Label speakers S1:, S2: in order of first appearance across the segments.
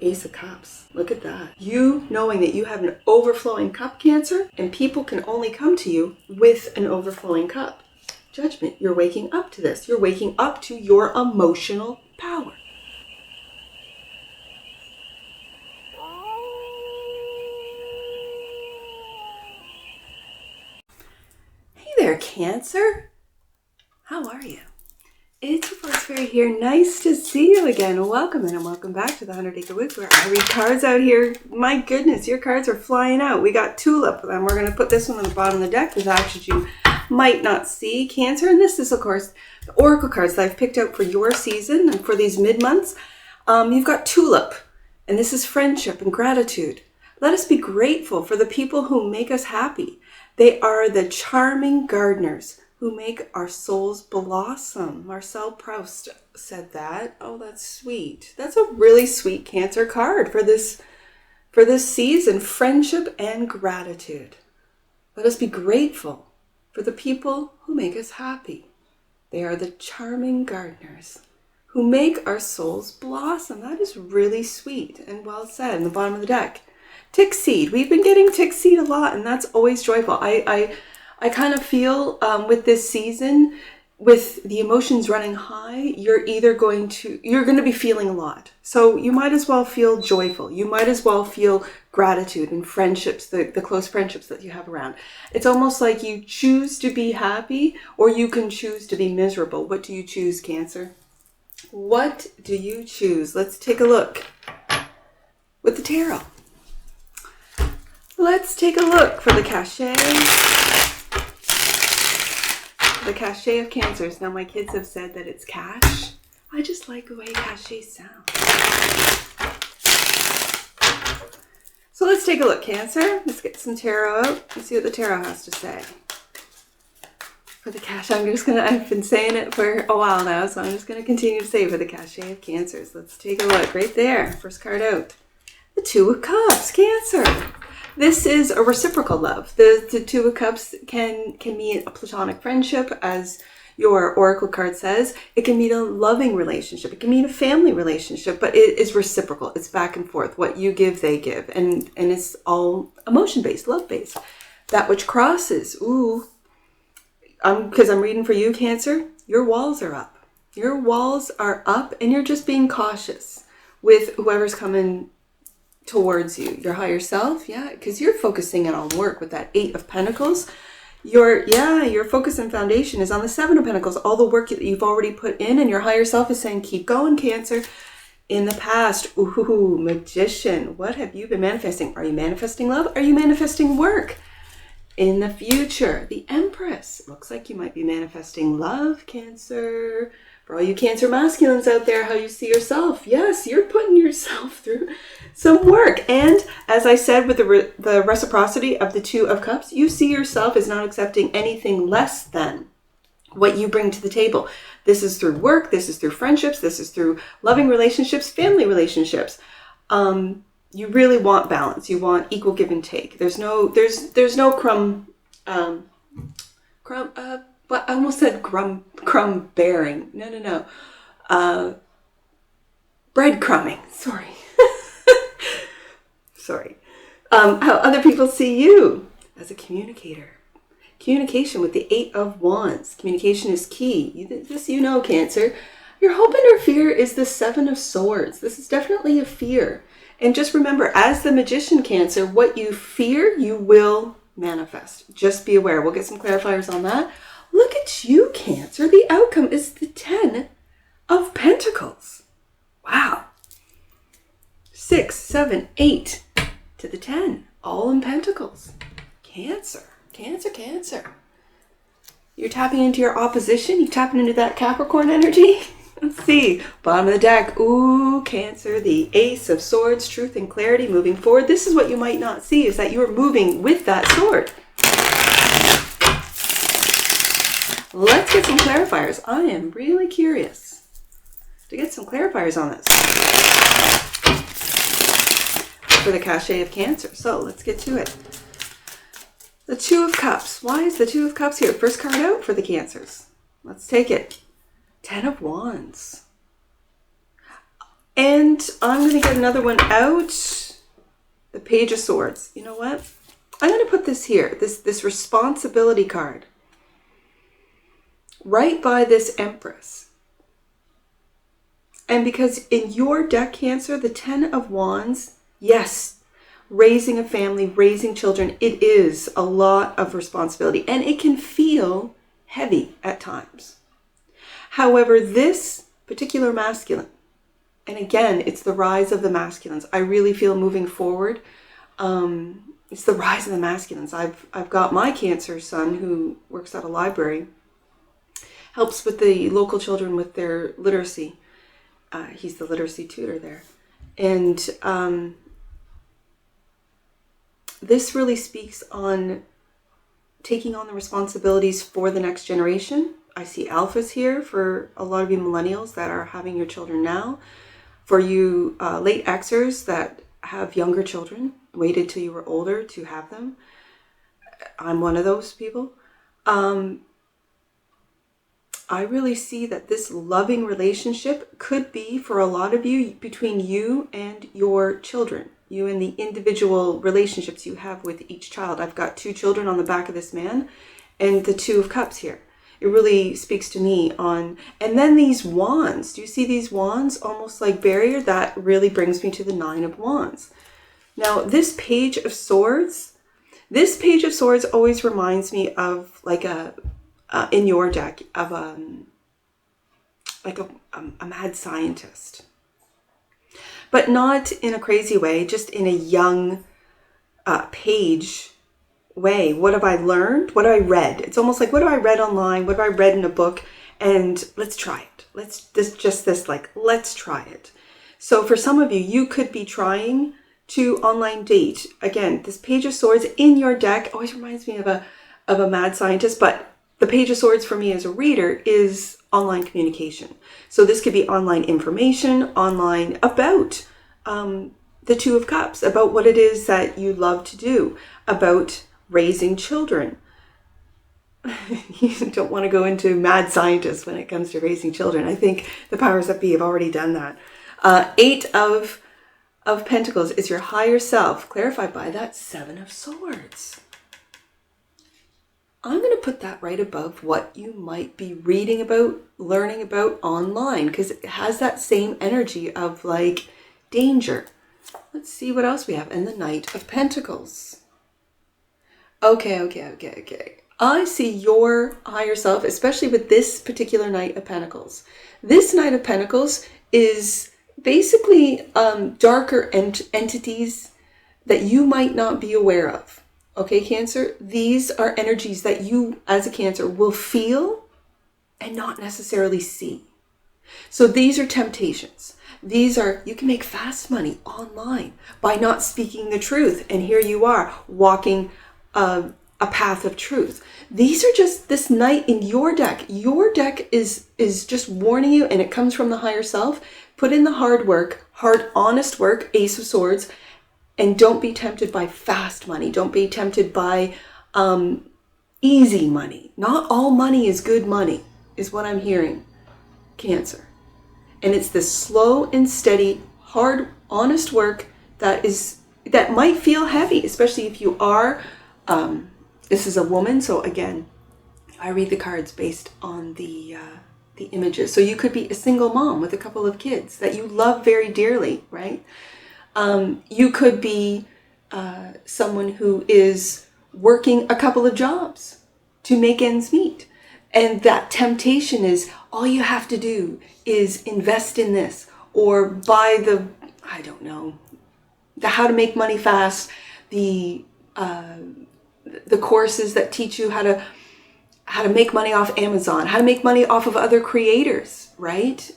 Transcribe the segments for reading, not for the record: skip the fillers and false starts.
S1: Ace of Cups. Look at that. You knowing that you have an overflowing cup, Cancer, and people can only come to you with an overflowing cup. Judgment. You're waking up to this. You're waking up to your emotional power. Hey there, Cancer. How are you? It's your Force Fairy here. Nice to see you again. Welcome and welcome back to the 100 Acre Woods where I read cards out here. My goodness, your cards are flying out. We got Tulip, and we're going to put this one on the bottom of the deck. There's actions you might not see, Cancer. And this is, of course, the Oracle cards that I've picked out for your season and for these mid-months. You've got Tulip, and this is friendship and gratitude. Let us be grateful for the people who make us happy. They are the charming gardeners who make our souls blossom. Marcel Proust said that. Oh, that's sweet. That's a really sweet Cancer card for this season, friendship and gratitude. Let us be grateful for the people who make us happy. They are the charming gardeners who make our souls blossom. That is really sweet and well said in the bottom of the deck. Tick seed. We've been getting tick seed a lot, and that's always joyful. I kind of feel with this season, with the emotions running high, you're going to be feeling a lot. So you might as well feel joyful. You might as well feel gratitude and friendships, the close friendships that you have around. It's almost like you choose to be happy or you can choose to be miserable. What do you choose, Cancer? What do you choose? Let's take a look with the tarot. Let's take a look for the cachet. The cachet of Cancers. Now, my kids have said that it's cash. I just like the way cachet sounds. So let's take a look, Cancer. Let's get some tarot out and see what the tarot has to say. For the cash, I've been saying it for a while now, so I'm just going to continue to say for the cachet of Cancers. Let's take a look right there. First card out. The Two of Cups, Cancer. This is a reciprocal love. The Two of Cups can mean a platonic friendship, as your Oracle card says. It can mean a loving relationship. It can mean a family relationship, but it is reciprocal. It's back and forth. What you give, they give. And it's all emotion-based, love-based. That which crosses. Ooh. Because I'm reading for you, Cancer. Your walls are up. Your walls are up, and you're just being cautious with whoever's coming towards you. Your higher self, yeah, because you're focusing on work with that Eight of Pentacles. Your focus and foundation is on the Seven of Pentacles, all the work that you've already put in, and your higher self is saying, keep going, Cancer. In the past, ooh, Magician, what have you been manifesting? Are you manifesting love? Are you manifesting work? In the future, the Empress. Looks like you might be manifesting love, Cancer. For all you Cancer masculines out there, how you see yourself. Yes, you're putting yourself through some work. And as I said, with the reciprocity of the Two of Cups, you see yourself as not accepting anything less than what you bring to the table. This is through work. This is through friendships. This is through loving relationships, family relationships. You really want balance. You want equal give and take. There's no but I almost said crumb bearing. No. Breadcrumbing. Sorry. Sorry. How other people see you as a communicator. Communication with the Eight of Wands. Communication is key. This you know, Cancer. Your hope and your fear is the Seven of Swords. This is definitely a fear. And just remember, as the Magician, Cancer, what you fear, you will manifest. Just be aware. We'll get some clarifiers on that. Look at you, Cancer. The outcome is the Ten of Pentacles. Wow. 6, 7, 8 to the 10. All in Pentacles. Cancer. Cancer. You're tapping into your opposition. You're tapping into that Capricorn energy. Let's see. Bottom of the deck. Ooh, Cancer. The Ace of Swords. Truth and clarity moving forward. This is what you might not see, is that you are moving with that sword. Let's get some clarifiers. I am really curious to get some clarifiers on this for the cachet of Cancer. So let's get to it. The Two of Cups. Why is the Two of Cups here? First card out for the Cancers. Let's take it. 10 of Wands. And I'm going to get another one out. The Page of Swords. You know what? I'm going to put this here. This responsibility card. Right by this Empress. And because in your deck, Cancer, the Ten of Wands, yes, raising a family, raising children, it is a lot of responsibility. And it can feel heavy at times. However, this particular masculine, and again, it's the rise of the masculines. I really feel moving forward. It's the rise of the masculines. I've got my Cancer son who works at a library, helps with the local children with their literacy. He's the literacy tutor there. And this really speaks on taking on the responsibilities for the next generation. I see alphas here for a lot of you millennials that are having your children now. For you late Xers that have younger children, waited till you were older to have them. I'm one of those people. I really see that this loving relationship could be for a lot of you between you and your children. You and the individual relationships you have with each child. I've got 2 children on the back of this man and the 2 of Cups here. It really speaks to me on, and then these wands. Do you see these wands? Almost like barrier. That really brings me to the 9 of Wands. Now, this Page of Swords always reminds me of like in your deck, of like a mad scientist. But not in a crazy way, just in a young page way. What have I learned? What have I read? It's almost like, what have I read online? What have I read in a book? And let's try it. Let's try it. So for some of you, you could be trying to online date. Again, this Page of Swords in your deck always reminds me of a mad scientist, but the Page of Swords for me as a reader is online communication. So this could be online information, online about the 2 of Cups, about what it is that you love to do, about raising children. You don't want to go into mad scientists when it comes to raising children. I think the powers that be have already done that. 8 of Pentacles is your higher self, clarified by that 7 of Swords. I'm going to put that right above what you might be reading about, learning about online, because it has that same energy of like danger. Let's see what else we have. And the Knight of Pentacles. Okay. I see your higher self, especially with this particular Knight of Pentacles. This Knight of Pentacles is basically darker entities that you might not be aware of. Okay, Cancer, these are energies that you as a Cancer will feel and not necessarily see. So these are temptations. These are, you can make fast money online by not speaking the truth. And here you are walking a path of truth. These are just this Knight in your deck. Your deck is just warning you, and it comes from the higher self. Put in the hard work, honest work, Ace of Swords, and don't be tempted by fast money. Don't be tempted by easy money. Not all money is good money, is what I'm hearing, Cancer. And it's this slow and steady, hard, honest work that might feel heavy, especially if you are, this is a woman. So again, I read the cards based on the images. So you could be a single mom with a couple of kids that you love very dearly, right? You could be someone who is working a couple of jobs to make ends meet. And that temptation is, all you have to do is invest in this or buy the, I don't know, the how to make money fast, the courses that teach you how to make money off Amazon, how to make money off of other creators, right?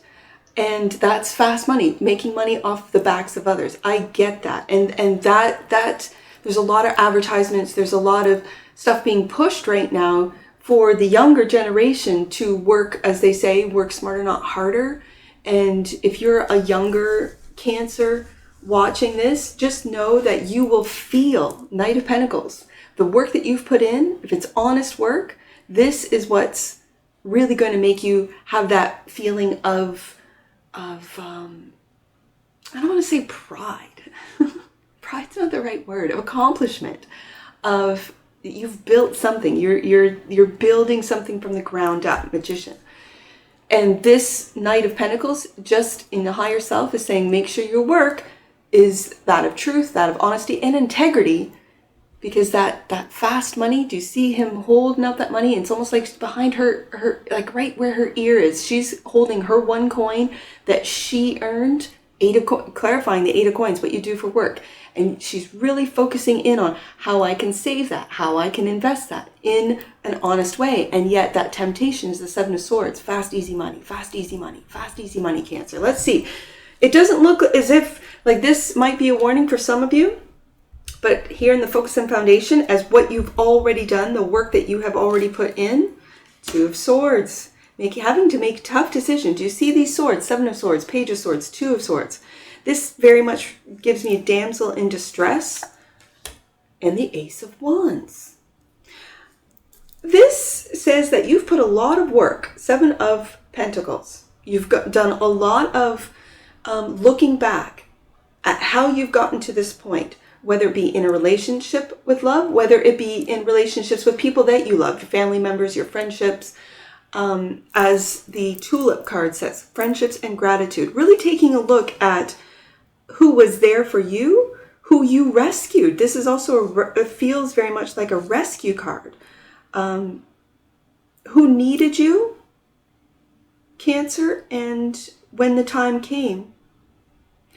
S1: And that's fast money, making money off the backs of others. I get that. And that there's a lot of advertisements, there's a lot of stuff being pushed right now for the younger generation to work, as they say, work smarter, not harder. And if you're a younger Cancer watching this, just know that you will feel, Knight of Pentacles, the work that you've put in, if it's honest work, this is what's really going to make you have that feeling of I don't want to say pride. Pride's not the right word. Of accomplishment, of you've built something. You're building something from the ground up, Magician. And this Knight of Pentacles, just in the higher self, is saying make sure your work is that of truth, that of honesty and integrity. Because that fast money, do you see him holding up that money? It's almost like behind her, like right where her ear is. She's holding her one coin that she earned, clarifying the 8 of coins, what you do for work. And she's really focusing in on how I can save that, how I can invest that in an honest way. And yet that temptation is the 7 of Swords. Fast, easy money, fast, easy money, fast, easy money, Cancer. Let's see. It doesn't look as if like this might be a warning for some of you. But here in the Focus and Foundation, as what you've already done, the work that you have already put in, 2 of Swords, having to make tough decisions. You see these swords, 7 of Swords, Page of Swords, 2 of Swords. This very much gives me a damsel in distress and the Ace of Wands. This says that you've put a lot of work, 7 of Pentacles. You've done a lot of looking back at how you've gotten to this point. Whether it be in a relationship with love, whether it be in relationships with people that you love, your family members, your friendships, as the Tulip card says, friendships and gratitude. Really taking a look at who was there for you, who you rescued. This is also, it feels very much like a rescue card. Who needed you, Cancer, and when the time came,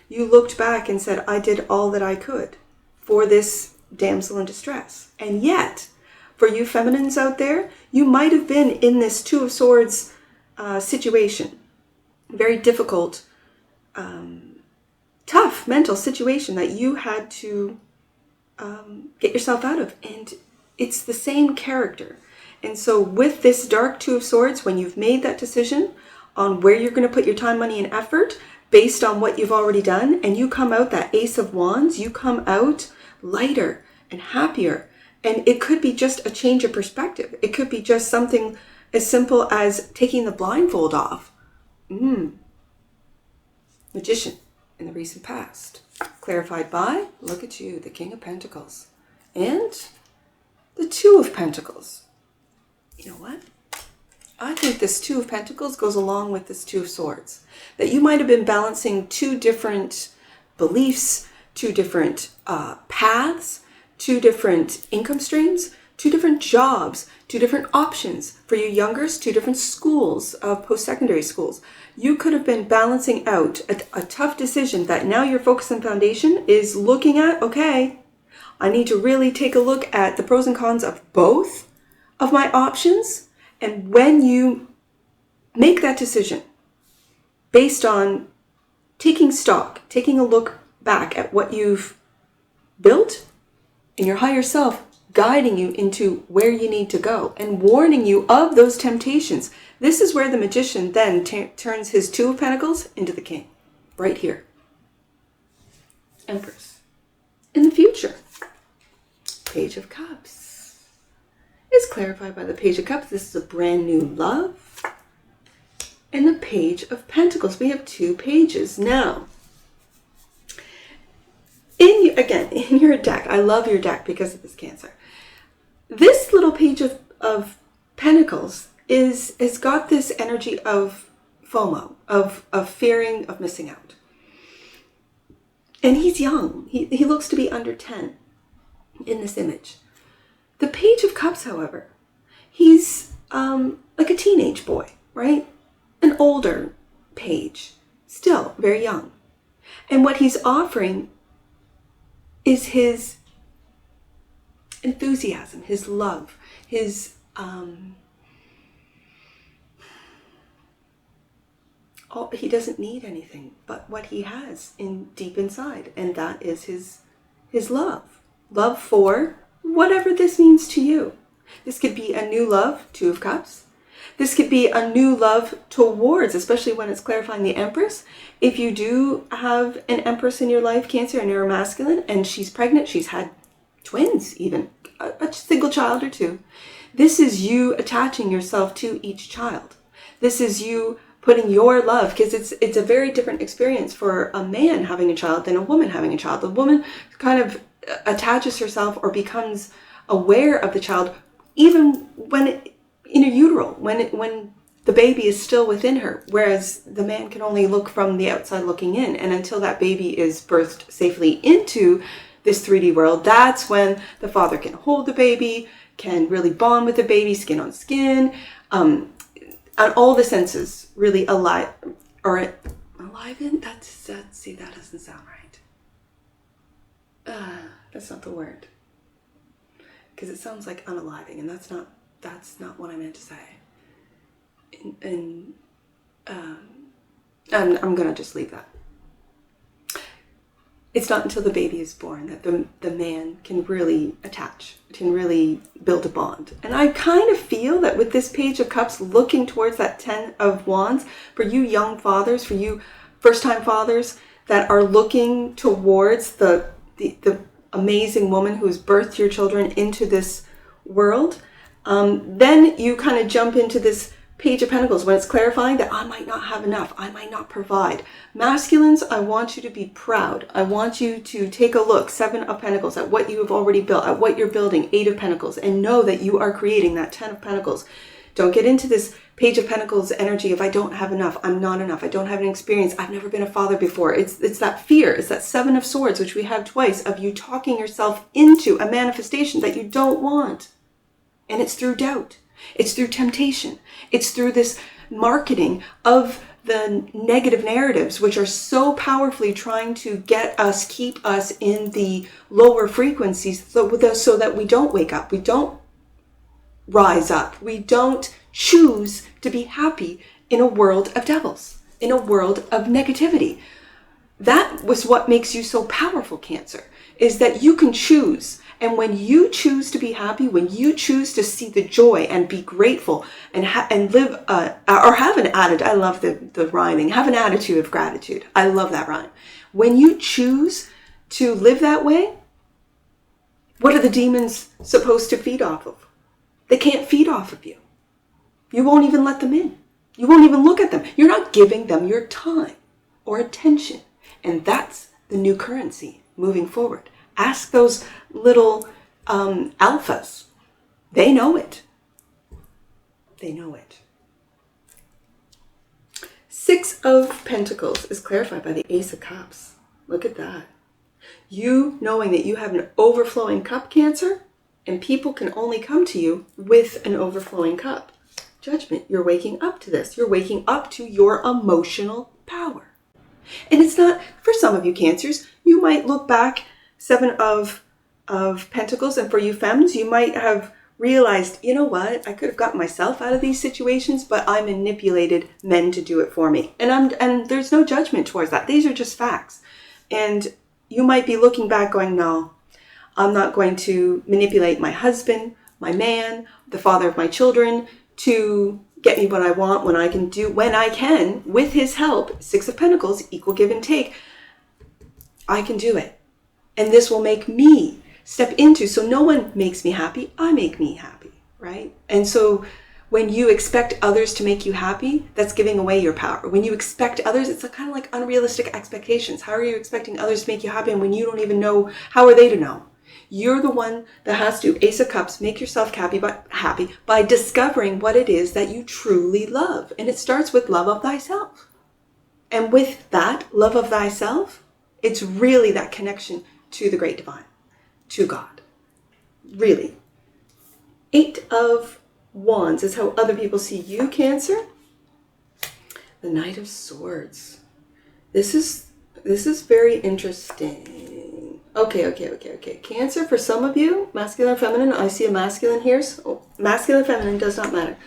S1: you looked back and said, I did all that I could for this damsel in distress. And yet, for you feminines out there, you might have been in this 2 of Swords situation. Very difficult, tough mental situation that you had to get yourself out of. And it's the same character. And so with this dark 2 of Swords, when you've made that decision on where you're going to put your time, money, and effort, based on what you've already done, and you come out that Ace of Wands, you come out lighter and happier. And it could be just a change of perspective. It could be just something as simple as taking the blindfold off. Magician in the recent past. Clarified by, look at you, the King of Pentacles. And the 2 of Pentacles. You know what? I think this 2 of Pentacles goes along with this 2 of Swords. That you might have been balancing 2 different beliefs, 2 different paths, 2 different income streams, 2 different jobs, 2 different options. For you youngers, 2 different schools, post-secondary schools. You could have been balancing out a tough decision that now your Focus and Foundation is looking at, okay, I need to really take a look at the pros and cons of both of my options. And when you make that decision based on taking stock, taking a look back at what you've built, and your higher self guiding you into where you need to go and warning you of those temptations, this is where the Magician then turns his 2 of Pentacles into the King. Right here. Empress. In the future. Page of Cups. Is clarified by the Page of Cups. This is a brand new love. And the Page of Pentacles. We have 2 pages. Now, in your deck, I love your deck because of this, Cancer. This little Page of Pentacles has got this energy of FOMO, of fearing of missing out. And he's young. He looks to be under 10 in this image. The Page of Cups, however, he's like a teenage boy, right? An older page, still very young. And what he's offering is his enthusiasm, his love, his he doesn't need anything but what he has deep inside, and that is his love. Love for whatever this means to you. This could be a new love, 2 of Cups. This could be a new love towards, especially when it's clarifying the Empress. If you do have an Empress in your life, Cancer, and you're a masculine, and she's pregnant, she's had twins even, a single child or 2. This is you attaching yourself to each child. This is you putting your love, because it's a very different experience for a man having a child than a woman having a child. The woman kind of attaches herself or becomes aware of the child even when in a utero, when the baby is still within her, whereas the man can only look from the outside looking in. And until that baby is birthed safely into this 3D world, that's when the father can hold the baby, can really bond with the baby, skin on skin, and all the senses really alive or enliven. See, that doesn't sound right. That's not the word, because it sounds like unaliving, and that's not what I meant to say. And I'm gonna just leave that. It's not until the baby is born that the man can really attach, can really build a bond. And I kind of feel that with this Page of Cups looking towards that 10 of Wands, for you young fathers, for you first-time fathers that are looking towards the amazing woman who's birthed your children into this world, then you kind of jump into this Page of Pentacles when it's clarifying that I might not have enough, I might not provide. Masculines, I want you to be proud. I want you to take a look, 7 of Pentacles, at what you have already built, at what you're building, 8 of Pentacles, and know that you are creating that 10 of Pentacles. Don't get into this Page of Pentacles energy of I don't have enough, I'm not enough, I don't have an experience, I've never been a father before. It's that fear, it's that 7 of Swords, which we have twice, of you talking yourself into a manifestation that you don't want. And it's through doubt. It's through temptation. It's through this marketing of the negative narratives, which are so powerfully trying to keep us in the lower frequencies so that we don't wake up, we don't rise up, we don't choose to be happy in a world of devils, in a world of negativity. That was what makes you so powerful, Cancer, is that you can choose. And when you choose to be happy, when you choose to see the joy and be grateful and live, or have an attitude, I love the rhyming, have an attitude of gratitude. I love that rhyme. When you choose to live that way, what are the demons supposed to feed off of? They can't feed off of you. You won't even let them in. You won't even look at them. You're not giving them your time or attention. And that's the new currency moving forward. Ask those little alphas. They know it. They know it. 6 of Pentacles is clarified by the Ace of Cups. Look at that. You knowing that you have an overflowing cup, Cancer, and people can only come to you with an overflowing cup. Judgment. You're waking up to this. You're waking up to your emotional power. And it's not, for some of you Cancers, you might look back 7 of Pentacles, and for you femmes, you might have realized, you know what, I could have gotten myself out of these situations, but I manipulated men to do it for me. And there's no judgment towards that. These are just facts. And you might be looking back going, no, I'm not going to manipulate my husband, my man, the father of my children to get me what I want when I can, with his help. 6 of Pentacles, equal give and take. I can do it. And this will make me step into, so no one makes me happy, I make me happy, right? And so when you expect others to make you happy, that's giving away your power. When you expect others, it's kind of like unrealistic expectations. How are you expecting others to make you happy, and when you don't even know, how are they to know? You're the one that has to, Ace of Cups, make yourself happy by discovering what it is that you truly love. And it starts with love of thyself. And with that love of thyself, it's really that connection to the great divine, to God. Really. 8 of Wands is how other people see you, Cancer. The Knight of Swords. This is very interesting. Okay. Cancer, for some of you, masculine or feminine, I see a masculine here. So masculine, feminine, does not matter.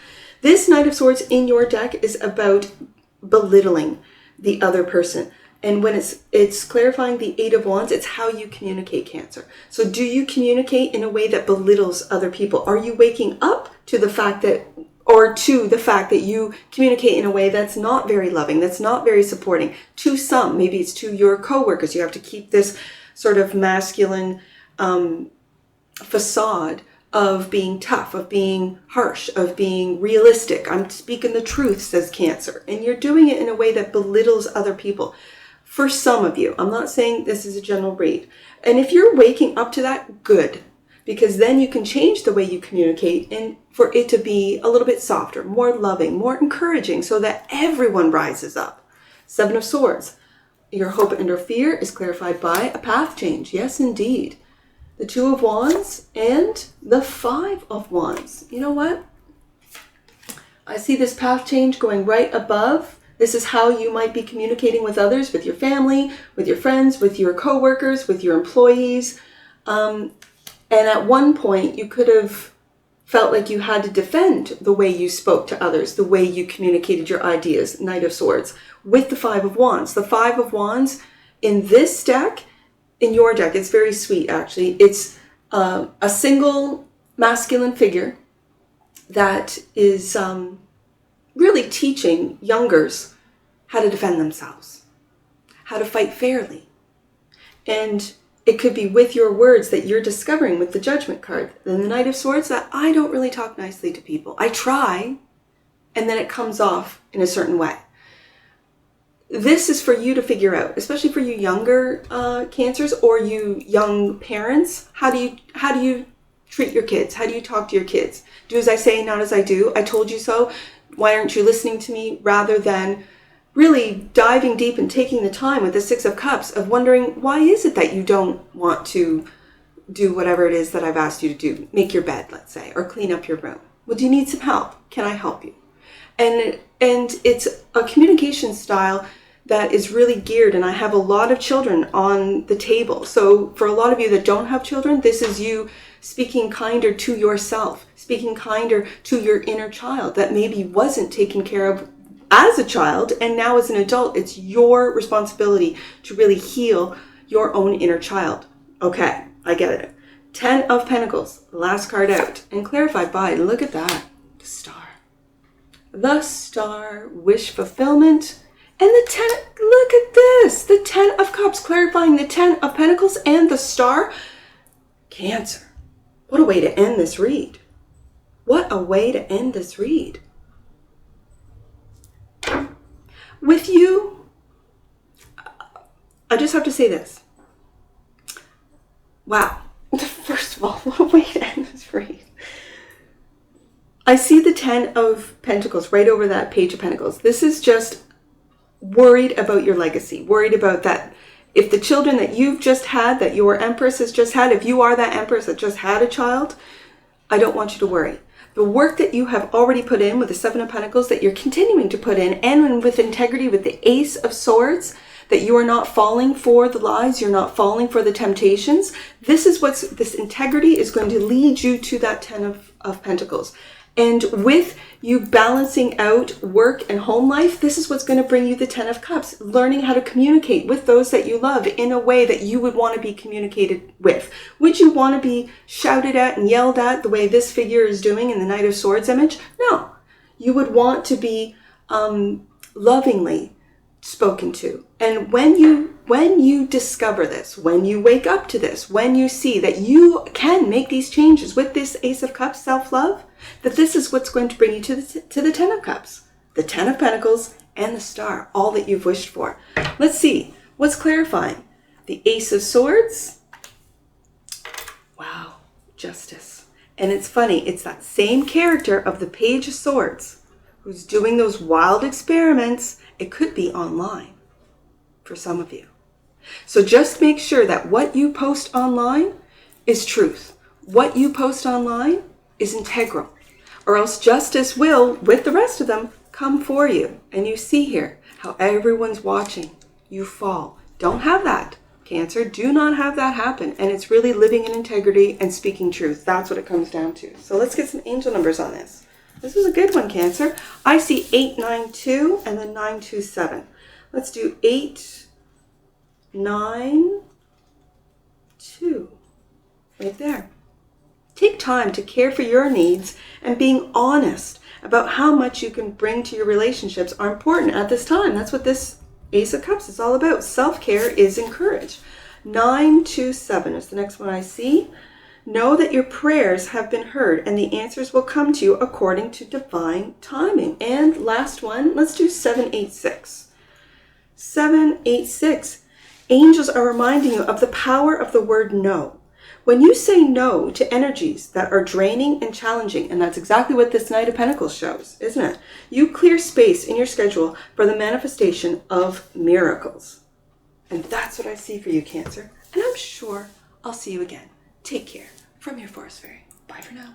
S1: This Knight of Swords in your deck is about belittling the other person. And when it's clarifying the 8 of Wands, it's how you communicate, Cancer. So do you communicate in a way that belittles other people? Are you waking up to the fact that you communicate in a way that's not very loving, that's not very supporting? To some, maybe it's to your coworkers. You have to keep this sort of masculine facade of being tough, of being harsh, of being realistic. I'm speaking the truth, says Cancer. And you're doing it in a way that belittles other people. For some of you, I'm not saying this is a general read. And if you're waking up to that, good. Because then you can change the way you communicate and for it to be a little bit softer, more loving, more encouraging, so that everyone rises up. Seven of Swords. Your hope and your fear is clarified by a path change. Yes, indeed. The Two of Wands and the Five of Wands. You know what? I see this path change going right above. This is how you might be communicating with others, with your family, with your friends, with your coworkers, with your employees. And at one point, you could have felt like you had to defend the way you spoke to others, the way you communicated your ideas, Knight of Swords, with the Five of Wands. The Five of Wands in this deck, in your deck, it's very sweet actually. It's a single masculine figure that is really teaching youngers how to defend themselves, how to fight fairly. And it could be with your words that you're discovering with the Judgment card. Then the Knight of Swords, that I don't really talk nicely to people. I try, and then it comes off in a certain way. This is for you to figure out, especially for you younger Cancers or you young parents. How do you treat your kids? How do you talk to your kids? Do as I say, not as I do. I told you so. Why aren't you listening to me? Rather than really diving deep and taking the time with the Six of Cups of wondering, why is it that you don't want to do whatever it is that I've asked you to do? Make your bed, let's say, or clean up your room. Well, do you need some help? Can I help you? And it's a communication style that is really geared, and I have a lot of children on the table. So for a lot of you that don't have children, this is you speaking kinder to yourself, speaking kinder to your inner child that maybe wasn't taken care of as a child, and now as an adult, it's your responsibility to really heal your own inner child. Okay, I get it. 10 of Pentacles, last card out, and clarified by, look at that, the Star. The Star, wish fulfillment, and the 10, look at this, the 10 of Cups, clarifying the 10 of Pentacles and the Star. Cancer, what a way to end this read. What a way to end this read. With you, I just have to say this. Wow. First of all, what a way to end this read. I see the 10 of Pentacles right over that Page of Pentacles. This is just worried about your legacy, worried about that. If the children that you've just had, that your Empress has just had, if you are that Empress that just had a child, I don't want you to worry. The work that you have already put in with the Seven of Pentacles, that you're continuing to put in, and with integrity with the Ace of Swords, that you are not falling for the lies, you're not falling for the temptations. This integrity is going to lead you to that 10 of Pentacles. And with you balancing out work and home life, this is what's going to bring you the 10 of Cups, learning how to communicate with those that you love in a way that you would want to be communicated with. Would you want to be shouted at and yelled at the way this figure is doing in the Knight of Swords image? No. You would want to be lovingly spoken to. And when you discover this, when you wake up to this, when you see that you can make these changes with this Ace of Cups, self-love, that this is what's going to bring you to the 10 of Cups, the 10 of Pentacles, and the Star, all that you've wished for. Let's see, what's clarifying? The Ace of Swords. Wow, Justice. And it's funny, it's that same character of the Page of Swords who's doing those wild experiments. It could be online for some of you. So just make sure that what you post online is truth. What you post online is integral, or else justice will, with the rest of them, come for you. And you see here how everyone's watching you fall. Don't have that, Cancer. Do not have that happen. And it's really living in integrity and speaking truth. That's what it comes down to. So let's get some angel numbers on this. This is a good one, Cancer. I see 892 and then 927. Let's do 892. Right there. Take time to care for your needs, and being honest about how much you can bring to your relationships are important at this time. That's what this Ace of Cups is all about. Self-care is encouraged. 927 is the next one I see. Know that your prayers have been heard and the answers will come to you according to divine timing. And last one, let's do 786. 786. Angels are reminding you of the power of the word no. When you say no to energies that are draining and challenging, and that's exactly what this Knight of Pentacles shows, isn't it? You clear space in your schedule for the manifestation of miracles. And that's what I see for you, Cancer. And I'm sure I'll see you again. Take care. From your Forest Fairy. Bye for now.